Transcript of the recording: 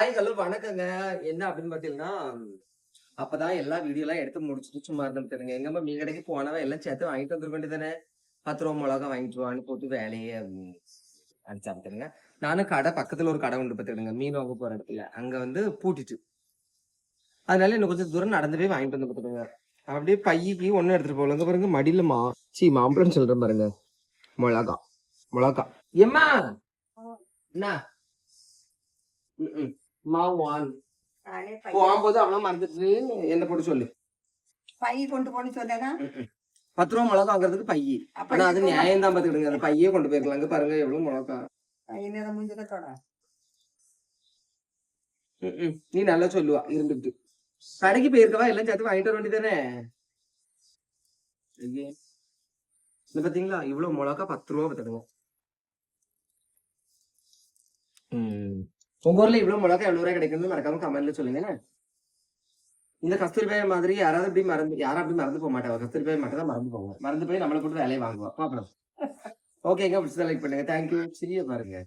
Hi hello வணக்கங்க. என்ன அப்படின்னு பாத்தீங்கன்னா, அப்பதான் எல்லா வீடியோ எல்லாம் எடுத்து முடிச்சுட்டு சும்மா இருந்தோம் தெரியுங்க. எங்கம்மா மீன் கடைக்கு போனவன் எல்லாம் சேர்த்து வாங்கிட்டு வந்துருக்க வேண்டியதானே. 10 ரூபா மிளகா வாங்கிட்டு வான்னு போட்டு வேலையே அடிச்சாங்க தெரியுங்க. நானும் கடை பக்கத்துல ஒரு கடை உண்டு பாத்துக்கிடுங்க. மீன் வாங்க போற இடத்துல. அங்க வந்து பூட்டிட்டு. அதனால இன்னும் கொஞ்சம் தூரம் நடந்து போய் வாங்கிட்டு வந்து பாத்துக்கிடுங்க. அப்படியே பையக்கு ஒண்ணு எடுத்துட்டு போகல. பாருங்க மடியில மாம்பழம் சொல்றேன் பாருங்க. மிளகா மிளகா எம்மா என்ன மாவான் போகும்போது அவ்வளவு மறந்துட்டு என்ன போட்டு சொல்லு. பை கொண்டு போன்னு சொன்னா 10 ரூபா மிளகா வாங்குறதுக்கு பையி. ஆனா அது நியாயம் தான் பாத்துக்கிடுங்க. அந்த பையே கொண்டு போயிருக்கலாம். அங்க பாருங்க எவ்வளவு மிளகா. நீ நல்லா சொல்லுவா இருந்துட்டு. கடைக்கு போயிருக்கவா எல்லாம் சேர்த்து வாங்கிட்டு வர வேண்டியதானே. இது பாத்தீங்களா இவ்வளவு மிளகா 10 ரூபா பாத்துடுங்க. உங்க ஊர்ல இவ்வளவு மிளகா எவ்வளவு ரூபாய் கிடைக்குன்னு மறக்காம கமெண்ட்ல சொல்லுங்க. இந்த கஸ்தூரிபாய் மாதிரி யாரும் அப்படி மறந்து போக மாட்டாங்க. கஸ்தூரிபாய் மட்டும் தான் மறந்து போவாங்க. மறந்து போய் நம்மளை போட்டு வேலையை வாங்குவா. பாப்போம். ஓகேங்க, பிடிச்சதை லைக் பண்ணுங்க. தேங்க்யூ. சரியா பாருங்க.